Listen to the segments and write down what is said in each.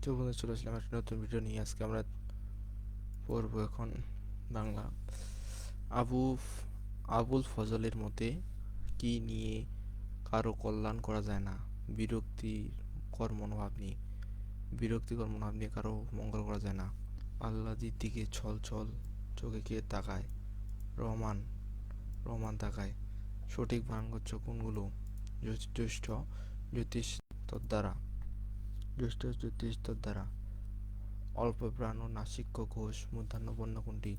তো বন্ধু, চলে আসলাম একটা নতুন ভিডিও নিয়ে। আজকে আমরা পড়বো এখন বাংলা। আবু আবুল ফজলের মতে কি নিয়ে কারো কল্যাণ করা যায় না? বিরক্তিকর মনোভাব নিয়ে কারো মঙ্গল করা যায় না। আল্লাহর দিকে ছল ছল চোখে কে তাকায়? রহমান রহমান তাকায়। সঠিক বানান কোনগুলো? জ্যৈষ্ঠ জ্যোতিষ তদ্বারা জ্যোতিষ তদ্বারা। অল্প প্রাণ ও নাসিক্য ঘোষ মূর্ধন্য বর্ণ কোনটি?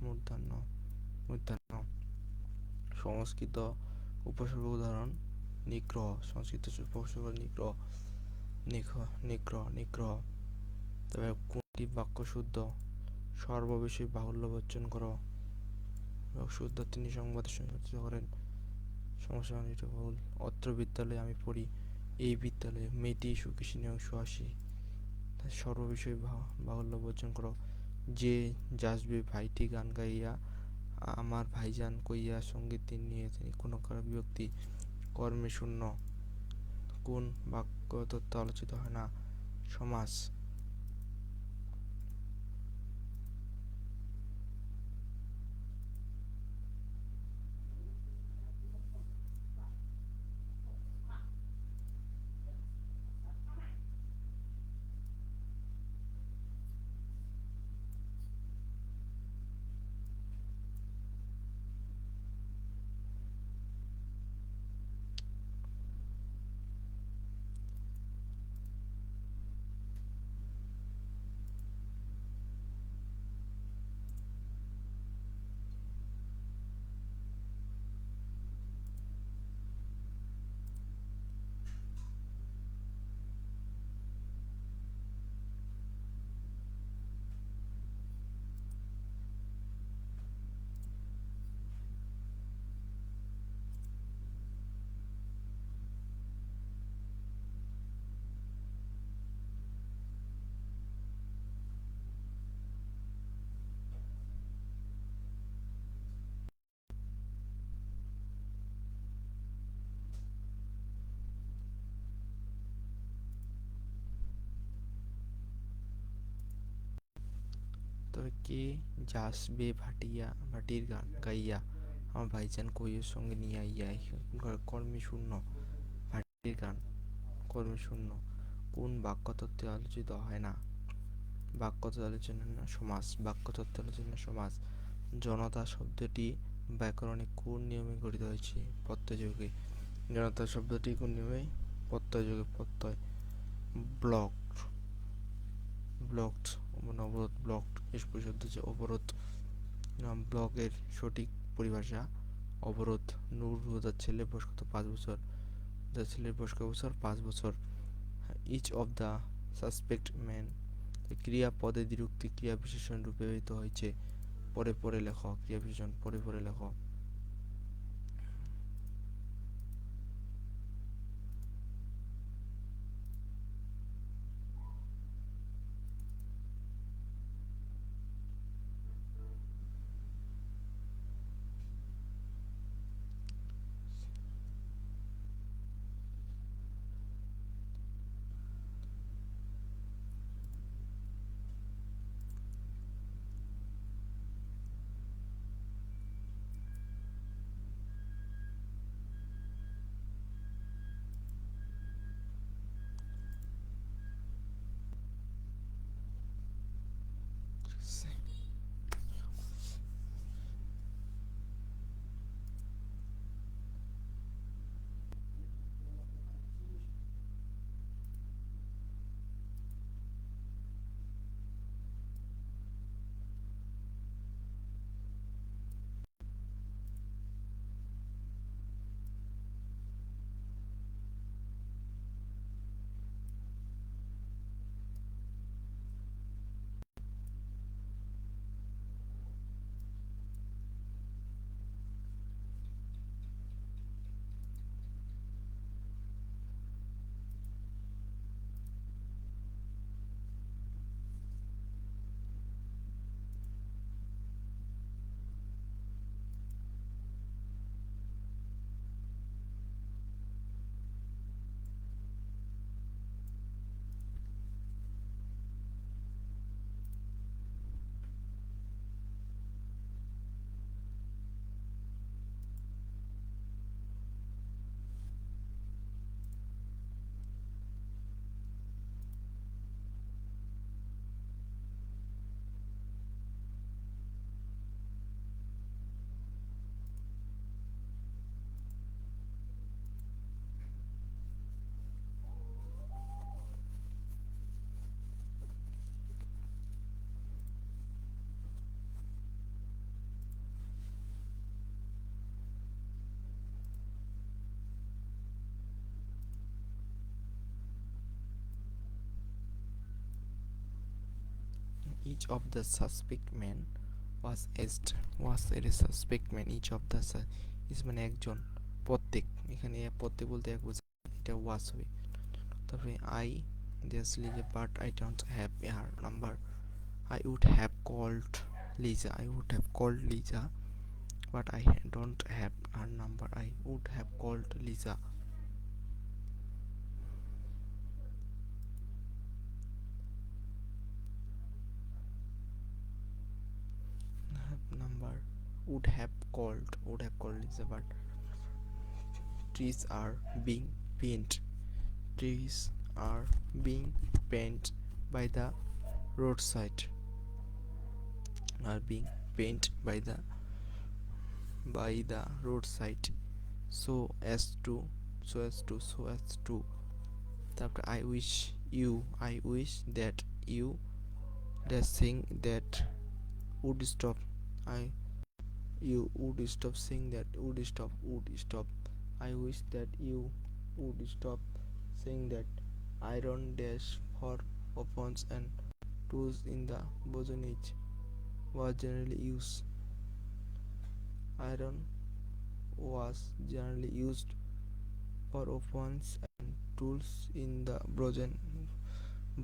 মূর্ধন্য মূর্ধন্য। সংস্কৃত উপসর্গ উদাহরণ: নিগ্রহ। সংস্কৃত উপসর্গ নিগ্রহ নিগ্রহ। তবে কোনটি বাক্য শুদ্ধ? সর্ববিষয়ে বাহুল্য বর্জন করো। শুদ্ধ। তিনি সংবাদ সংগঠিত করেন। সমস্যা এটা ভুল। অত্র বিদ্যালয়ে আমি পড়ি। এই বিদ্যালয়ে মেয়েটি সুখী স্নেহ সুহাসী। সর্ববিষয়ে বাহুল্য বর্জন করো। যে যাসবে ভাইটি গান গাইয়া আমার ভাইজান কইয়া সঙ্গীত নিয়ে কোনো কারো বিভক্তি। কর্মে শূন্য। কোন বাক্য তত্ত্ব আলোচিত হয় না? সমাস। তবে কে যাসবে ভাটির গান গাইয়া আমার ভাইজান কইয়ের সঙ্গে নিয়ে আইয়া। কর্মী শূন্য। ভাটির গান কর্মী শূন্য। কোন বাক্যতত্ত্বে আলোচিত হয় না? বাক্যতত্ত্ব আলোচনা না সমাস। বাক্যতত্ত্ব আলোচনা সমাস। জনতা শব্দটি ব্যাকরণে কোন নিয়মে গঠিত হয়েছে? প্রত্যয়যোগে। জনতা শব্দটি কোন নিয়মে? প্রত্যয়যোগে। প্রত্যয়। ব্লক ব্লকড মানে অবরোধ। ব্লকড এর শব্দ হচ্ছে অবরোধ। ব্লকের সঠিক পরিভাষা: অবরোধ। নূর হুদার ছেলের বয়স কত? 5 বছর। যার ছেলের বয়স কত বছর? 5 বছর। Each of the suspect man. ক্রিয়াপদে দ্বিরুক্তি ক্রিয়া বিশেষণ রূপে ব্যবহৃত হয়েছে। পরে পরে লেখো। ক্রিয়া বিশেষণ পরে পরে লেখো। each of the suspect men was arrested suspect man each of the is মানে একজন প্রত্যেক এখানে প্রত্যেক বলতে এক বোঝায় এটা ওয়াজ হবে তারপরে আই just লিখে but I don't have her number I would have called Lisa but I don't have her number I would have called Lisa number would have called Lisa but trees are being painted trees are being painted by the roadside are being painted by the roadside so as to তারপরে I wish that you the thing that would stop I you would stop saying that would stop I wish that you would stop saying that iron dash for weapons and tools in the bosonage was generally used iron was generally used for weapons and tools in the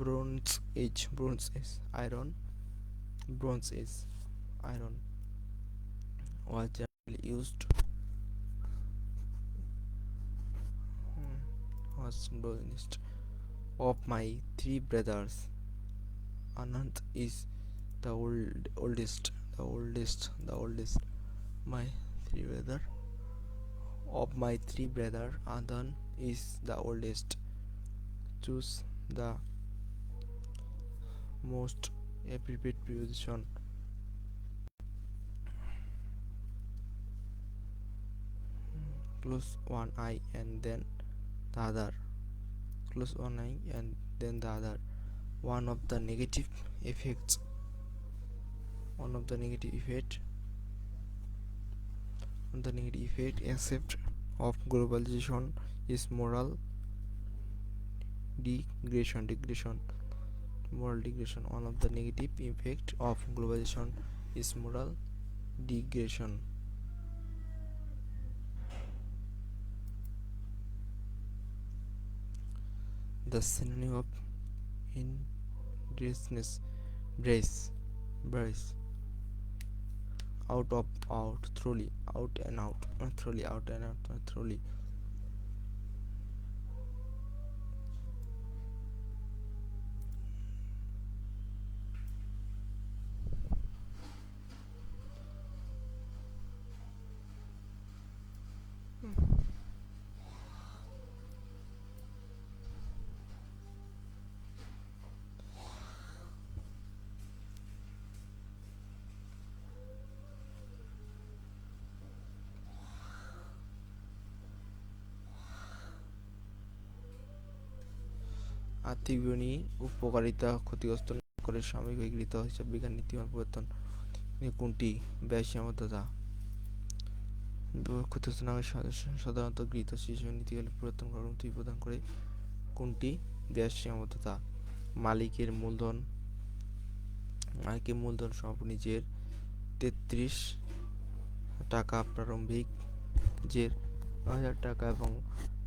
bronze age iron was generally used was bronze of my three brothers Anand is the oldest my my three brother Anand is the oldest choose the most appropriate position close one eye and then the other close one eye and then the other one of the negative effect except of globalization is moral degradation one of the negative effect of globalization is moral degradation the synonym of indecisiveness brace out thoroughly out and out thoroughly আর্থিক বিবরণী উপকারিতা ক্ষতিগ্রস্ত করে সাময়িক গৃহীত হিসাব বিজ্ঞান নীতিমালা পরিবর্তন কোনটি ব্যয় সীমাবদ্ধতা ক্ষতিগ্রস্ত নাগরিক সাধারণত গৃহীত শিশু নীতিগুলি পরিবর্তন করার অনুমতি প্রদান করে কোনটি ব্যয় সীমাবদ্ধতা মালিকের মূলধন নিজের 33 টাকা প্রারম্ভিক জের 1000 টাকা এবং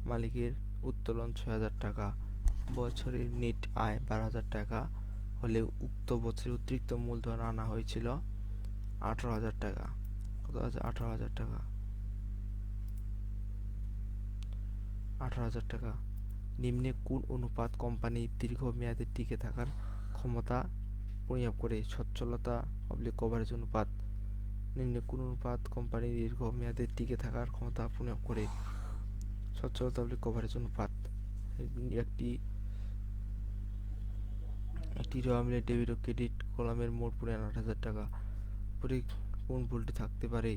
মালিকের উত্তোলন 6000 টাকা বছরের নেট আয় 12,000 টাকা হলে উক্ত বছরে অতিরিক্ত মূলধন আনা হয়েছিল 18,000 টাকা কত আছে 18,000 টাকা 18,000 টাকা নিম্নে কোন অনুপাত কোম্পানির দীর্ঘমেয়াদে টিকে থাকার ক্ষমতা পরিমাপ করে সচ্ছলতা কভারেজ অনুপাত নিম্নে কোন অনুপাত কোম্পানির দীর্ঘমেয়াদে টিকে থাকার ক্ষমতা পরিমাপ করে সচ্ছলতা কভারেজ অনুপাত একটি মিলে ডেবিট ও ক্রেডিট কলামের মোট পরিমাণ 8,000 টাকা পরে কোন ভুলটি থাকতে পারে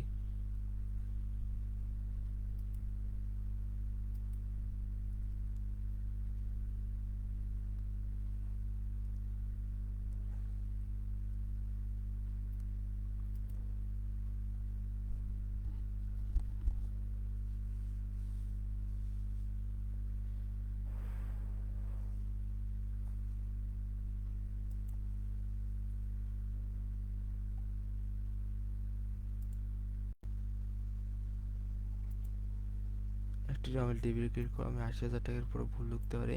একটি নমিনি ডেবিট ক্রেডিট কলামে ৮০,০০০ টাকার পরে ভুল লিখতে পারে।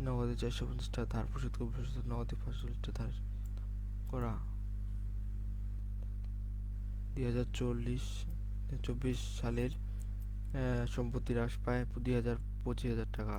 নগদে ৪৫০ টাকা ধার পরিশোধ করে ভবিষ্যতে নগদে ৪৫০ টাকা ধার করা। ২০২৪ সালের সম্পত্তি হ্রাস পায় ২৫,০০০ টাকা।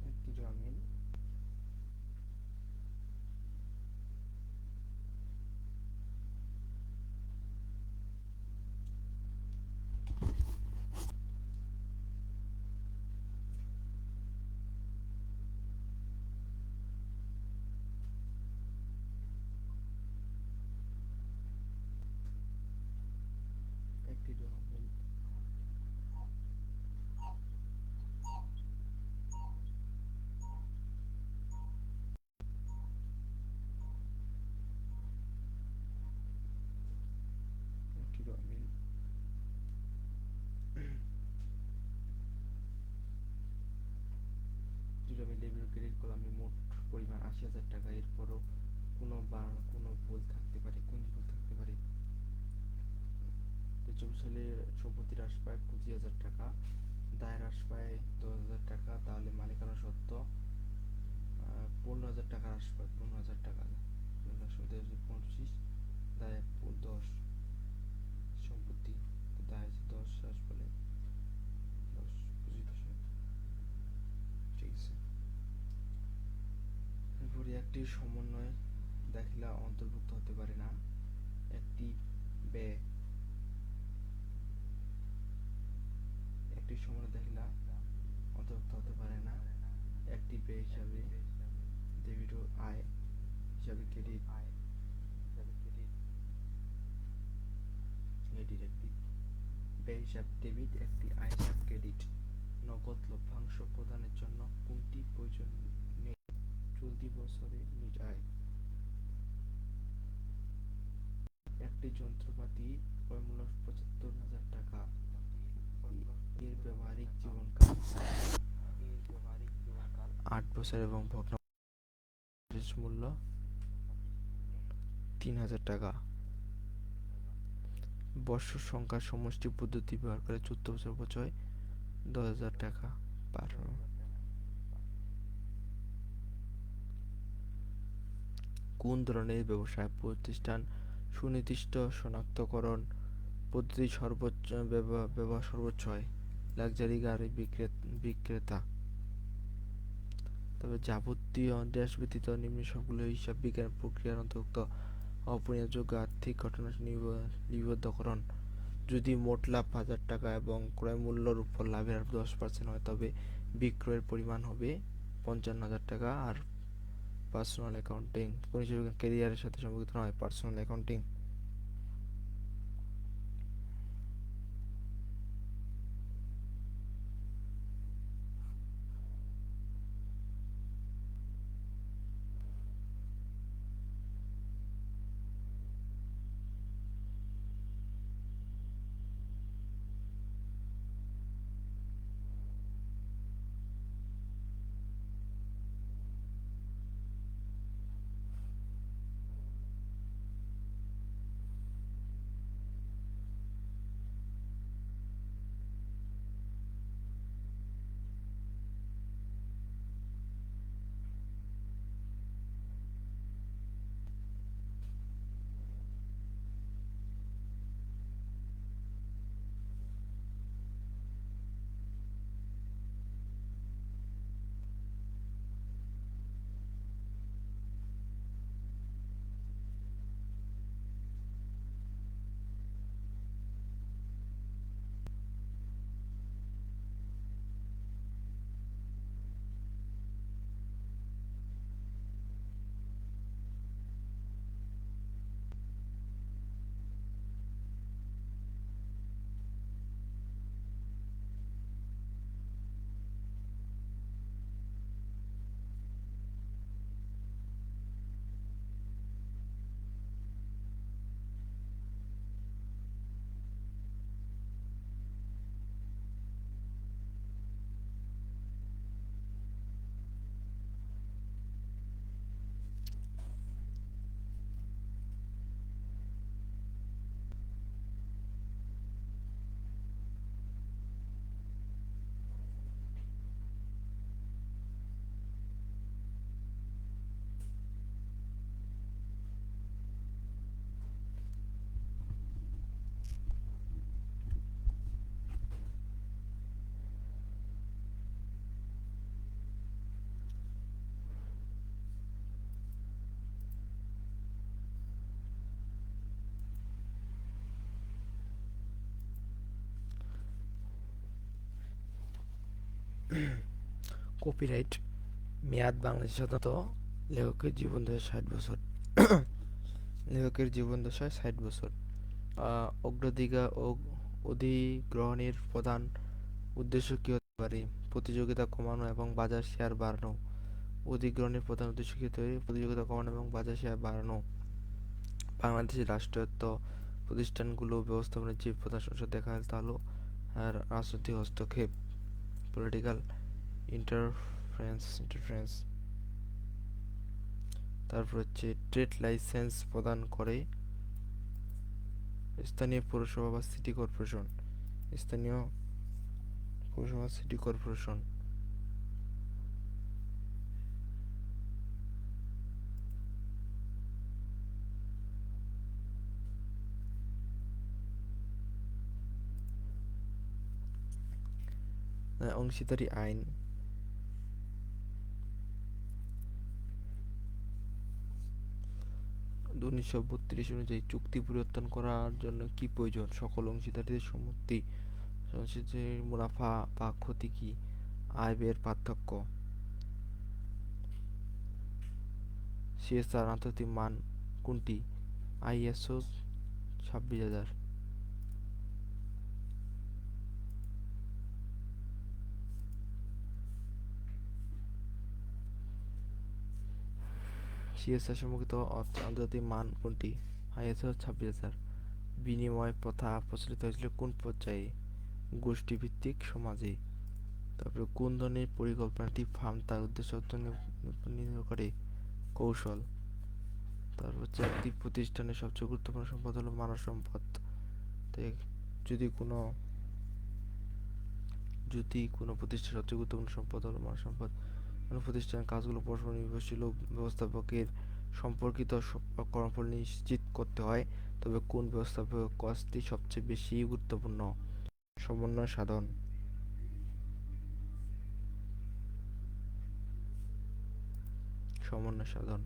একটি জমিন একটি জমিন একটি জমিন ডেবিট ক্রেডিট কলামে মোট পরিমাণ ৮০,০০০ টাকা। এরপরও কোনো ভুল থাকতে পারে। কোন ভুল থাকতে পারে? ২০২৪ সালে সম্পত্তি হ্রাস পায় ২৫,০০০ টাকা, দায় হ্রাস পায় ১০,০০০ টাকা, তাহলে মালিকানা সত্ত্ব ১৫,০০০ টাকা হ্রাস পায়। ১৫,০০০ টাকা ২৫, দায় ১০, সম্পত্তি দায় ১০ হ্রাস পেলে ১০ 25%, ঠিক আছে। এরপরে একটি সমন্বয় দেখিলা অন্তর্ভুক্ত হতে পারে না। একটি ব্যয় একটি সমন্বয় দেখিলা অন্তর্ভুক্ত হতে পারে না। একটি ব্যয় হিসাবে ডেবিট ও আয় হিসাবে ক্রেডিট একটি ব্যয় হিসাব ডেবিট, একটি আয় হিসাব ক্রেডিট। নগদ লভ্যাংশ প্রদানের জন্য কোনটি প্রয়োজন নেই? চলতি বছরে নিট আয়। একটি যন্ত্রপাতি ক্রয়মূল্য ৭৫,০০০ টাকা, এর ব্যবহারিক জীবনকাল ৮ বছর এবং ভগ্নাংশের মূল্য 3,000 টাকা। বৎসর সংখ্যার সমষ্টি পদ্ধতি ব্যবহার করে 14 বছর অপচয় 10,000 টাকা পার। কোন ধরনের ব্যবসায় প্রতিষ্ঠান সুনির্দিষ্ট শনাক্তকরণ পদ্ধতি সর্বোচ্চ ব্যবহার সর্বোচ্চ হয়? লাক্সারি গাড়ি বিক্রেতা। তবে যাবতীয় দেশ ব্যতীত নিম্ন সবগুলো হিসাব বিজ্ঞান প্রক্রিয়ার অন্তর্ভুক্ত অপরিহার্যযোগ্য আর্থিক ঘটনা লিপিবদ্ধকরণ। যদি মোট লাভ 1,000 টাকা এবং ক্রয় মূল্যের উপর লাভের 10% হয় তবে বিক্রয়ের পরিমাণ হবে 55,000 টাকা। আর পার্সোনাল অ্যাকাউন্টিং কোন হিসাবে ক্যারিয়ারের সাথে সম্পর্কিত নয়? Personal accounting. কপিরাইট মেয়াদ বাংলাদেশে সাধারণত লেখকের জীবনদশায় 60 বছর। লেখকের জীবনদশায় 60 বছর। অগ্রাধিকার ও অধিগ্রহণের প্রধান উদ্দেশ্য কী হতে পারে? প্রতিযোগিতা কমানো এবং বাজার শেয়ার বাড়ানো। অধিগ্রহণের প্রধান উদ্দেশ্য কী হতে পারে? প্রতিযোগিতা কমানো এবং বাজার শেয়ার বাড়ানো। বাংলাদেশের রাষ্ট্রায়ত্ত প্রতিষ্ঠানগুলো ব্যবস্থাপনার যে প্রধান সমস্যা দেখা যায় তা হলো রাজনৈতিক হস্তক্ষেপ, পলিটিক্যাল ইন্টারফারেন্স। তারপর হচ্ছে ট্রেড লাইসেন্স প্রদান করে স্থানীয় পৌরসভা বা সিটি কর্পোরেশন। স্থানীয় পৌরসভা সিটি কর্পোরেশন। অংশীদারি আইন। 1932 অনুযায়ী চুক্তি পরিবর্তন করার জন্য কি প্রয়োজন? সকল অংশীদারদের সম্মতি। অংশীদারির মুনাফা বা ক্ষতি কি? আয় ব্যয়ের পার্থক্য। সিএসআর আন্তর্জাতিক মান কোনটি? আইএসও 26,000। সিএসআর সম্পর্কিত আন্তর্জাতিক মান কোনটি? আইএসও 26,000। বিনিময় প্রথা প্রচলিত হয়েছিল কোন পর্যায়ে? গোষ্ঠীভিত্তিক সমাজে। তারপরে কোন ধরনের পরিকল্পনাটি ফার্ম তার উদ্দেশ্য অর্জনের উপর নির্ভর করে? কৌশল। তারপর হচ্ছে একটি প্রতিষ্ঠানের সবচেয়ে গুরুত্বপূর্ণ সম্পদ হলো মানব সম্পদ। তো যদি কোনো প্রতিষ্ঠানের সবচেয়ে গুরুত্বপূর্ণ সম্পদ হলো মানব সম্পদ, কোনো প্রতিষ্ঠানের কাজগুলো পরস্পর নির্ভরশীল ও ব্যবস্থাপকের সম্পর্কিত কর্মফল নিশ্চিত করতে হয়, তবে কোন ব্যবস্থাপক কাজটি সবচেয়ে বেশি গুরুত্বপূর্ণ? সমন্বয় সাধন। সমন্বয় সাধন।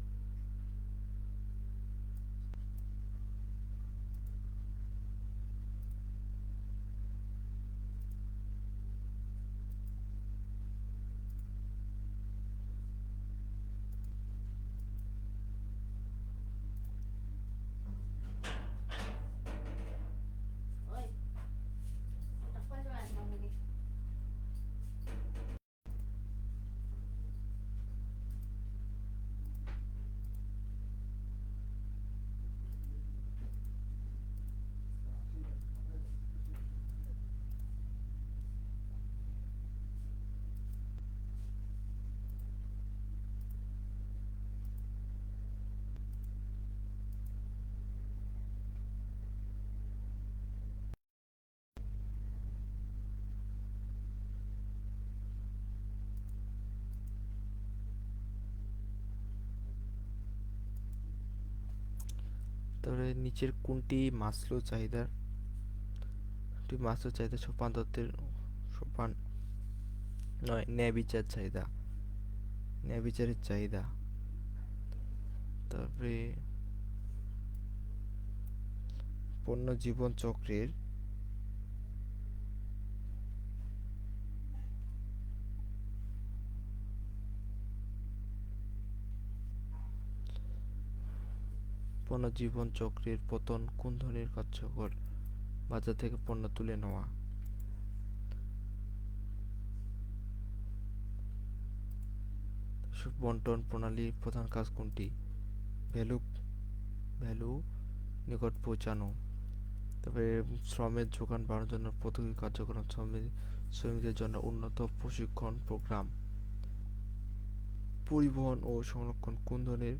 তারপরে নিচের কোনটি মাসলো চাহিদার সোপান তত্ত্বের সোপান নয়, ন্যায় বিচার চাহিদা, ন্যায় বিচারের চাহিদা। তারপরে পণ্য জীবন চক্রের পতন কোন ধরনের কার্যকর? বাজার থেকে পণ্য তুলে নেওয়া। বন্টন প্রণালীর প্রধান কাজ কোনটি? ভ্যালু ভ্যালু নিকট পৌঁছানো। তারপরে শ্রমের যোগান বাড়ানোর জন্য পদ্ধতি কার্যক্রম, শ্রমিকদের জন্য উন্নত প্রশিক্ষণ প্রোগ্রাম। পরিবহন ও সংরক্ষণ কোন ধরনের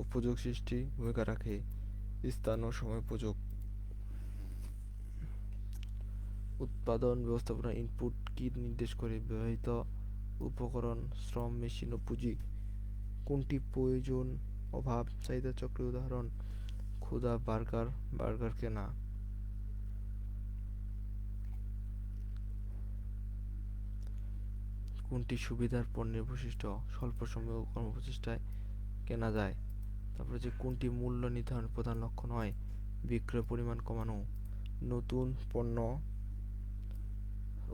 উপযোগ সৃষ্টি ভূমিকা রাখে? স্থান ও সময় উপযোগ। উৎপাদন ব্যবস্থাপনা ইনপুট কি নির্দেশ করে? ব্যবহৃত উপকরণ, শ্রম, মেশিন ও পুঁজি। কোনটি প্রয়োজন অভাব চাহিদা চক্রের উদাহরণ? ক্ষুধা, বার্গার কেনা। কোনটি সুবিধার পণ্যের বৈশিষ্ট্য? স্বল্প সময় ও কর্মপ্রচেষ্টায় কেনা যায়। তারপরে যে কোনটি মূল্য নির্ধারণের প্রধান লক্ষ্য নয়? বিক্রয় পরিমাণ কমানো। নতুন পণ্য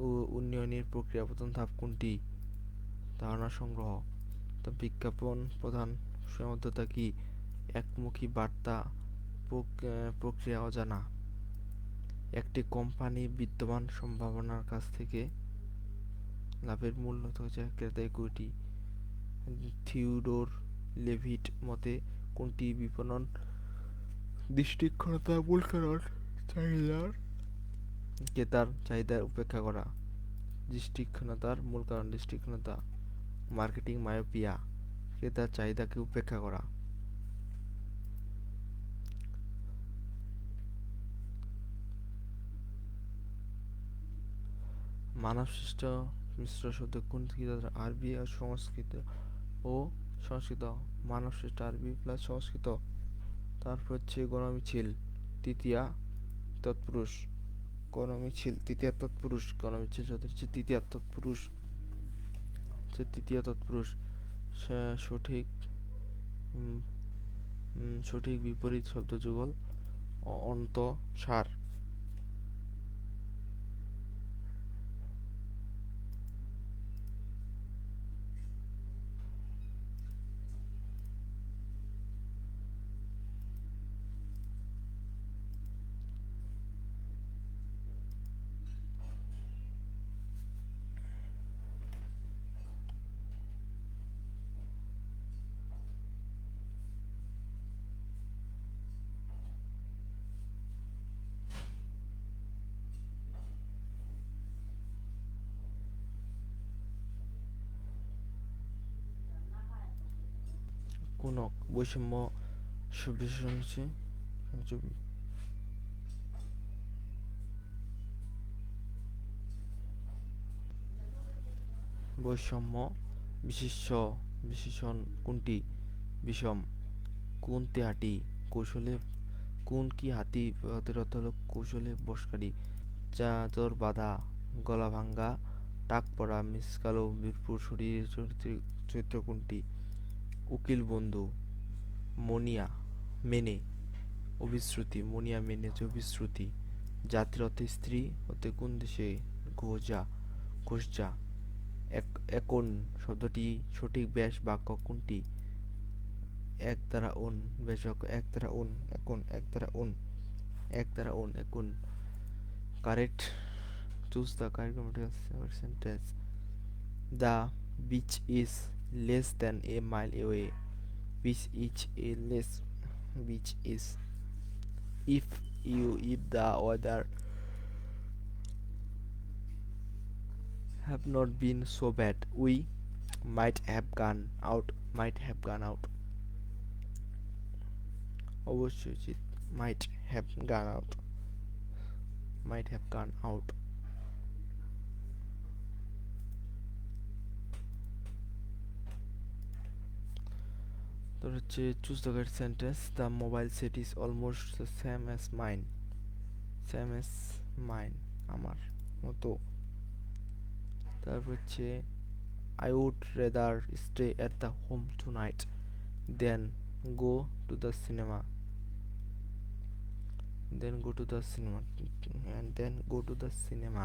ও উন্নয়নের প্রক্রিয়া প্রথম ধাপ কোনটি? ধারণা সংগ্রহ। তো বিজ্ঞাপন প্রধান সীমাবদ্ধতা কি? একমুখী বার্তা প্রক্রিয়া অজানা। একটি কোম্পানি বিদ্যমান সম্ভাবনার কাছ থেকে লাভের মূল্য হচ্ছে ক্রেতা ইকুইটি। থিওডোর লেভিট মতে কোনটি বিপণন দৃষ্টিক্ষণতা মূল কারণ? ক্রেতার চাহিদার উপেক্ষা করা। দৃষ্টিক্ষণতার মূল কারণ দৃষ্টিক্ষণতা। মার্কেটিং মায়োপিয়া, ক্রেতার চাহিদাকে উপেক্ষা করা। মানবসৃষ্ট মিশ্র শব্দ কোনটি? আরবি আর সংস্কৃত ও সংস্কৃত। মানবসৃষ্ট আরবি প্লাস সংস্কৃত। তারপর হচ্ছে গণমিছিল তৃতীয়া তৎপুরুষ। গণমিছিল তৃতীয়া তৎপুরুষ। গণমিছিল হচ্ছে তৃতীয়া তৎপুরুষ, তৃতীয় তৎপুরুষ। সঠিক সঠিক বিপরীত শব্দ যুগল অন্তঃসার। গুণক বৈষম্য বিশেষণ হচ্ছে বৈষম্য বিশেষণ কোনটি? বিষম। কোন হাতি কৌশলে কোন কি হাতি হাতের অর্থ হলো কৌশলে বশকারী। চাদর বাঁধা, গলা ভাঙ্গা, টাক পড়া, মিসকালো বীরপুর শরীরের চরিত্র কোনটি? উকিল বন্ধু। মনিয়া মেনে অভিশ্রুতি, মনিয়া মেনে হচ্ছে অভিশ্রুতি। জাতির অর্থে স্ত্রী হতে কোন দেশে? ঘোষজা। একন শব্দটি সঠিক ব্যাস বাক্য কোনটি? এক দ্বারা অন ব্যাস বাক্য এক দ্বারা অন একন এক দ্বারা অন এক দ্বারা অন একন। Correct choose the correct sentence. The beach is less than a mile away. Which is a less beach is. If the weather have not been so bad, we might have gone out. অবশ্যই উচিত might have gone out. might have gone out. তো হচ্ছে choose the correct sentence. The mobile set is almost the same as mine আমার মতো। তারপর হচ্ছে I would rather stay at the home tonight than go to the cinema. Then go to the cinema and then go to the cinema.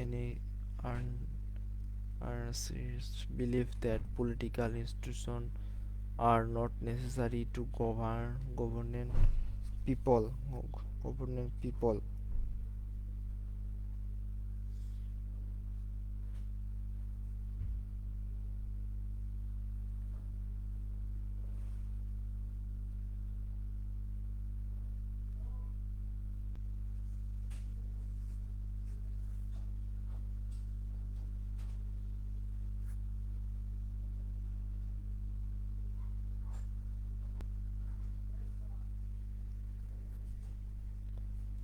Any earnest believe that political institutions are not necessary to govern people. Govern people.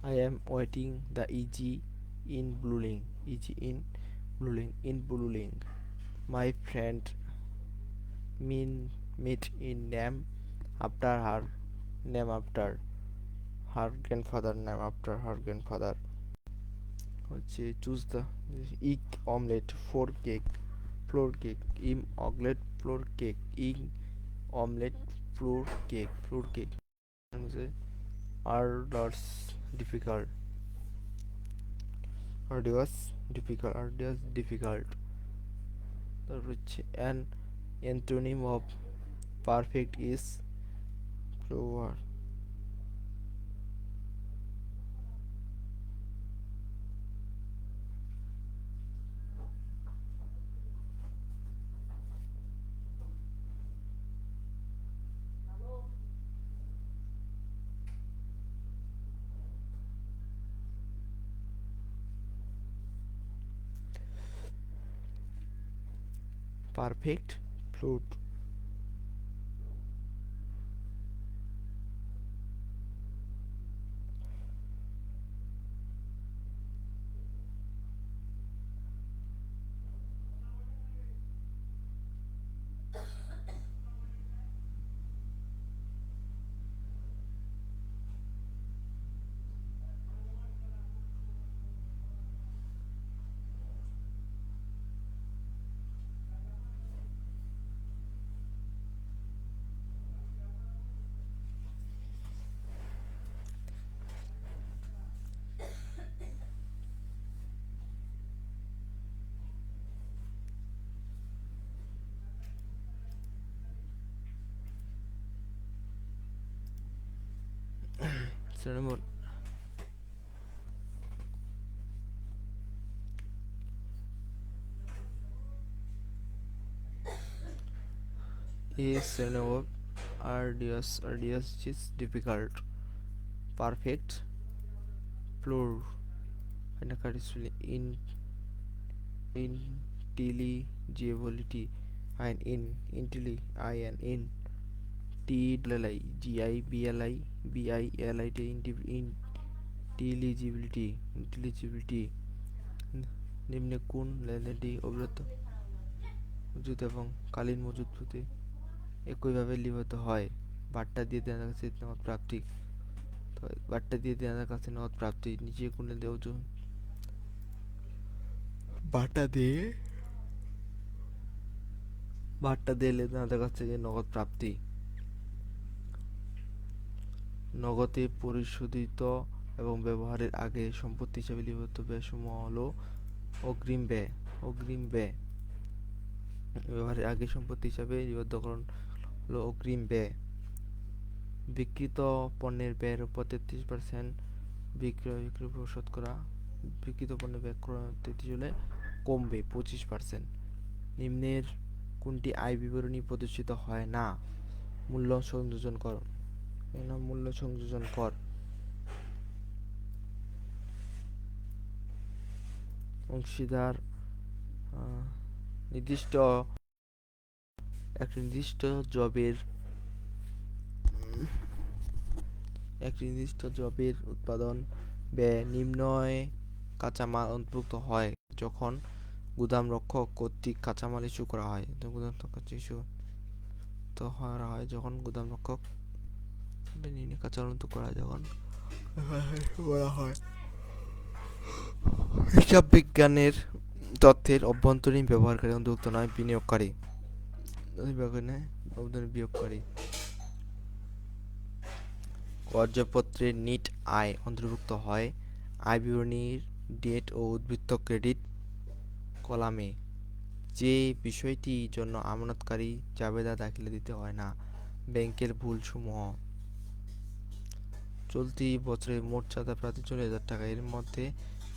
I am waiting the EG in Blueling. EG in Blueling. My friend meet in name after her grandfather name after her grandfather. হচ্ছে choose the egg omelette flour cake egg omelette flour cake egg omelette flour cake হচ্ছে arduous difficult arduous difficult তারপর হচ্ছে an antonym of perfect is poor. Perfect fruit. Remember A synonym arduous is difficult. Perfect, plural, and in intelligibility, and intelli I and in T double I G I B L I B I L I T intelligibility নিম্নে কোন লেনদেনটি অবিরত মজুদ এবং কালীন মজুদ প্রতি একইভাবে লিপিবদ্ধ হয়? বার্তা দিয়ে দেওয়া কাছে নগদ প্রাপ্তি। তো বার্তা দিয়ে দেওয়া কাছে নগদ প্রাপ্তি নিচে কোন লেনদেন ওজন বার্তা দিয়ে লেনদেনের কাছ থেকে নগদ প্রাপ্তি। নগদে পরিশোধিত এবং ব্যবহারের আগে সম্পত্তি হিসাবে লিপিবদ্ধ ব্যয়সমূহ হলো অগ্রিম ব্যয়। ব্যবহারের আগে সম্পত্তি হিসাবে লিপিবদ্ধকরণ হলো অগ্রিম ব্যয়। বিক্রিত পণ্যের ব্যয়ের উপর 33% বিক্রয় শতকরা। বিক্রিত পণ্যের ব্যয় 33 হলে কমবে 25%। নিম্নের কোনটি আয় বিবরণী প্রদর্শিত হয় না? মূল্য সংযোজন কর। মূল্য সংযোজন কর। অংশীদার নির্দিষ্ট একটি নির্দিষ্ট জবের উৎপাদন ব্যয় নিম্নয়ে কাঁচামাল অন্তর্ভুক্ত হয় যখন গুদাম রক্ষক কর্তৃক কাঁচামাল ইস্যু করা হয়। যখন গুদাম রক্ষক কাঁচামাল করা যখন করা হয়। হিসাব বিজ্ঞানের তথ্যের অভ্যন্তরীণ ব্যবহারকারী অন্তর্ভুক্ত নয়। বিনিয়োগকারী বিয়োগকারী পর্যায়পত্রের নিট আয় অন্তর্ভুক্ত হয় আয় বিবরণীর ডেট ও উদ্ধৃত ক্রেডিট কলামে। যে বিষয়টির জন্য আমানতকারী জাবেদা দাখিলে দিতে হয় না। ব্যাংকের ভুলসমূহ। চলতি বছরে মোট চাঁদা প্রায় 40,000 টাকা। এর মধ্যে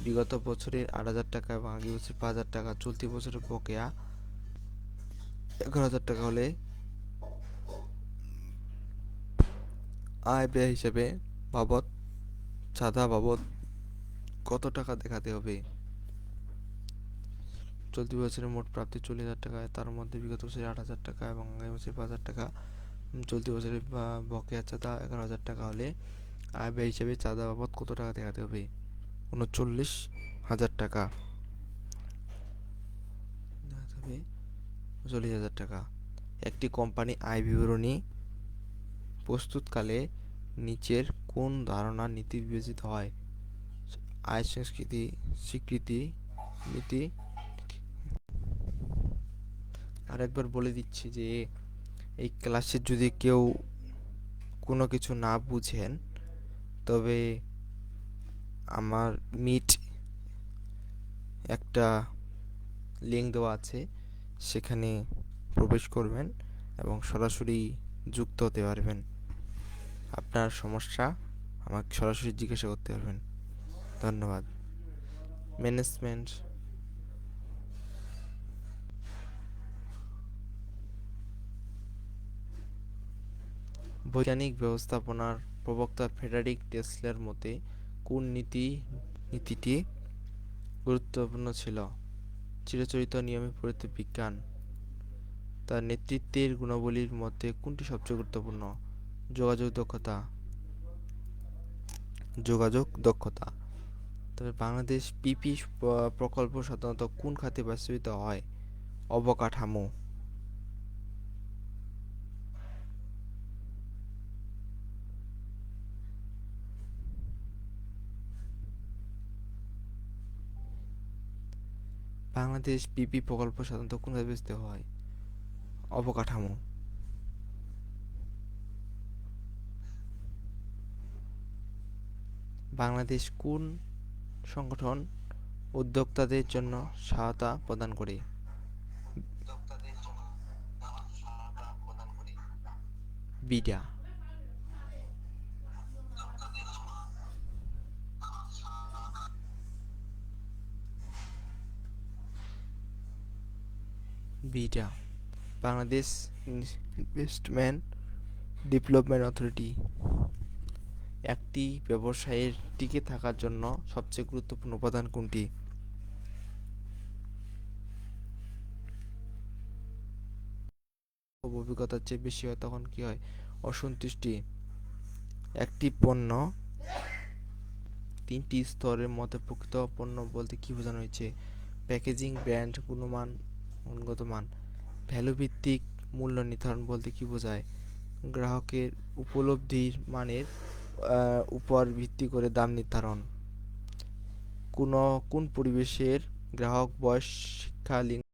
বিগত বছরের 8,000 টাকা এবং আগের বছরের 5,000 টাকা। চলতি বছরের বকেয়া 11,000 টাকা হলে আয় ব্যয় হিসেবে চাঁদা বাবদ কত টাকা দেখাতে হবে? চলতি বছরের মোট প্রাপ্তি 40,000 টাকা, তার মধ্যে বিগত বছরের 8,000 টাকা এবং আগামী বছরের 5,000 টাকা। চলতি বছরের বকেয়া চাঁদা 11,000 টাকা হলে আয় ব্যয় হিসেবে চাঁদা বাবদ কত টাকা দেখাতে হবে? 39,000 টাকা। 40,000 টাকা। একটি কোম্পানি আয় বিবরণী প্রস্তুতকালে নিচের কোন ধারণা নীতি বিবেচিত হয়? আয় স্বীকৃতি নীতি। আরেকবার বলে দিচ্ছি যে এই ক্লাসে যদি কেউ কোনো কিছু না বুঝেন তবে আমার মিট একটা লিঙ্ক দেওয়া আছে, সেখানে প্রবেশ করবেন এবং সরাসরি যুক্ত হতে পারবেন। আপনার সমস্যা আমাকে সরাসরি জিজ্ঞাসা করতে পারবেন। ধন্যবাদ। ম্যানেজমেন্ট। বৈজ্ঞানিক ব্যবস্থাপনার প্রবক্তা ফ্রেডারিক টেসলার মতে কোন নীতিটি গুরুত্বপূর্ণ ছিল? চিরাচরিত নিয়মে পরিচিত বিজ্ঞান। তার নেতৃত্বের গুণাবলীর মধ্যে কোনটি সবচেয়ে গুরুত্বপূর্ণ? যোগাযোগ দক্ষতা। তবে বাংলাদেশ পিপি প্রকল্প সাধারণত কোন খাতে বাস্তবায়িত হয়? অবকাঠামো। বাংলাদেশ পিপি প্রকল্প সাধারণত কোন খাতে বাস্তবায়িত হয়? অবকাঠামো। বাংলাদেশ কোন সংগঠন উদ্যোক্তাদের জন্য সহায়তা প্রদান করে? BIDA. Bangladesh investment development authority. একটি ব্যবসায়ের টিকে থাকার জন্য সবচেয়ে গুরুত্বপূর্ণ উপাদান কোনটি? অভিজ্ঞতার চেয়ে বেশি হয় তখন কি হয়? অসন্তুষ্টি। একটি পণ্য তিনটি স্তরের মধ্যে প্রকৃত পণ্য বলতে কি বোঝানো হয়েছে? প্যাকেজিং, ব্র্যান্ড, গুণমান, গুণগত মান। ভ্যালু ভিত্তিক মূল্য নির্ধারণ বলতে কি বোঝায়? গ্রাহকের উপলব্ধির মানের উপর ভিত্তি করে দাম নির্ধারণ। কোন পরিবেশের গ্রাহক বয়স, শিক্ষা, লিঙ্গ